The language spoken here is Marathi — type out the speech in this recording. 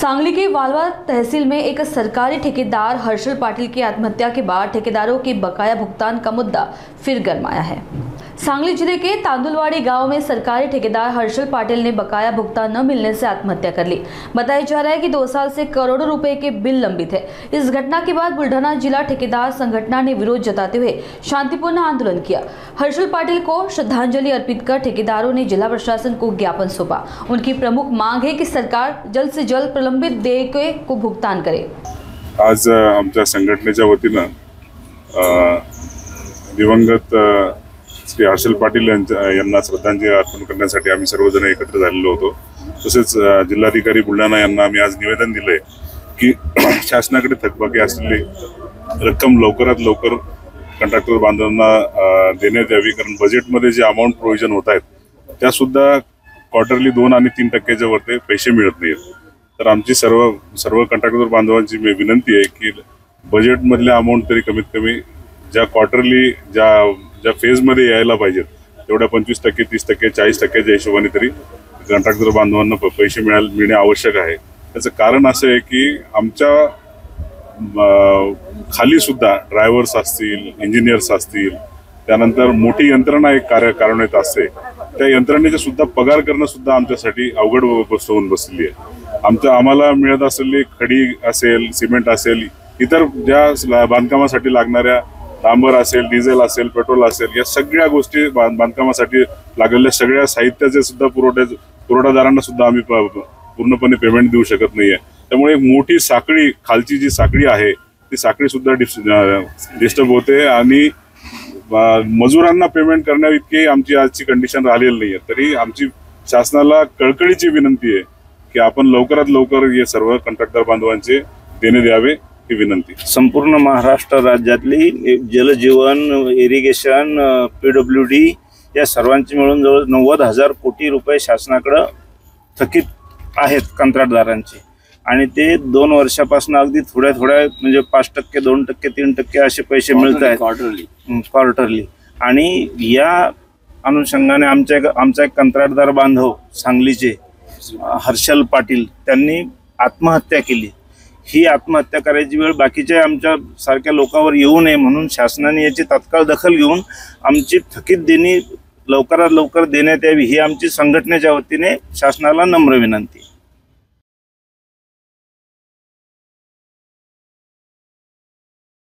सांगली के वालवा तहसील में एक सरकारी ठेकेदार हर्षल पाटिल की आत्महत्या के बाद ठेकेदारों के बकाया भुगतान का मुद्दा फिर गरमाया है। सांगली जिले के तांदुलवाड़ी गांव में सरकारी ठेकेदार हर्षल पाटिल ने बकाया भुगतान न मिलने से आत्महत्या कर ली। बताया जा रहा है कि 2 साल से करोड़ों रुपए के बिल लंबित है। इस घटना के बाद बुल्ढाना जिला ठेकेदार संगठन ने विरोध जताते हुए शांतिपूर्ण आंदोलन किया। हर्षल पाटिल को श्रद्धांजलि अर्पित कर ठेकेदारों ने जिला प्रशासन को ज्ञापन सौंपा। उनकी प्रमुख मांग है कि सरकार जल्द से जल्द प्रलंबित देयके को भुगतान करे। आज आमच्या संघटनेच्या वतीनं दिवंगत श्री हर्षल पाटिल यांना श्रद्धांजली अर्पण करण्यासाठी आम्ही सर्वजण एकत्र झालेलो होतो। तसेच जिल्हाधिकारी बुलढाणा यांना आम्ही आज निवेदन दिले की शासनाकडे थकबाकी असलेली रक्कम लवकरात लवकर कंत्राटदार बांधवांना देण्यात यावी, कारण बजेटमध्ये जे अमाउंट प्रोव्हिजन होत आहेत त्या सुद्धा क्वार्टरली 2 आणि 3% वरती पैसे मिळत नाहीत। तर आमची सर्व कंत्राटदार बांधवांची विनंती आहे की बजेटमधले अमाउंट तरी कमीत कमी ज्या क्वार्टरली ज्या फेजमध्ये यायला पाहिजेत तेवढ्या 25%, 30%, 40%च्या हिशोबाने तरी कंत्राटदार बांधवांना पैसे मिळणे आवश्यक आहे। त्याचं कारण असं आहे की आमच्या खाली सुद्धा ड्रायव्हर्स असतील, इंजिनियर्स असतील, त्यानंतर मोठी यंत्रणा एक कार्यान्वित असते, त्या यंत्रणेचे सुद्धा पगार करणं सुद्धा आमच्यासाठी अवघड गोष्ट होऊन बसलेली आहे। आम्हाला मिळत असलेली खडी असेल, सिमेंट असेल, इतर ज्या बांधकामासाठी लागणाऱ्या डांबर असेल, डिझेल असेल, पेट्रोल असेल, या सगळ्या गोष्टी बांधकामासाठी लागलेल्या सगळ्या साहित्याचे सुद्धा पुरवठादारांना सुद्धा आम्ही पूर्णपणे पेमेंट देऊ शकत नाहीये। त्यामुळे एक मोठी साखळी, खालची जी साखळी आहे ती साखळी सुद्धा डिस्टर्ब होते आणि मजुरांना पेमेंट करण्या इतकी आमची आजची कंडिशन राहिलेली नाहीये। तरी आमची शासनाला कळकळीची विनंती आहे की आपण लवकरात लवकर हे सर्व कंत्राटदार बांधवांचे देणे द्यावे ही विनंती। संपूर्ण महाराष्ट्र राज्यातली जलजीवन, इरिगेशन, PWD या सर्वांची मिळून जवळ 90,000 कोटी रुपये शासनाकडे थकीत आहेत कंत्राटदारांचे आणि ते 2 वर्षापासून अगदी थोड्या म्हणजे 5%, 2%, 3% असे पैसे मिळत आहेत क्वार्टरली। आणि या अनुषंगाने आमचा एक कंत्राटदार बांधव सांगलीचे हर्षल पाटिल त्यांनी आत्महत्या केली। ही आत्महत्या करायची वेळ बाकीच्या आमच्या सारख्या लोकांवर येऊ नये म्हणून शासनाने याची तात्काळ दखल घेऊन आमची थकीत देणी लवकरात लवकर देण्यात यावी ही आमची संघटनेच्या वतीने शासनाला नम्र विनंती।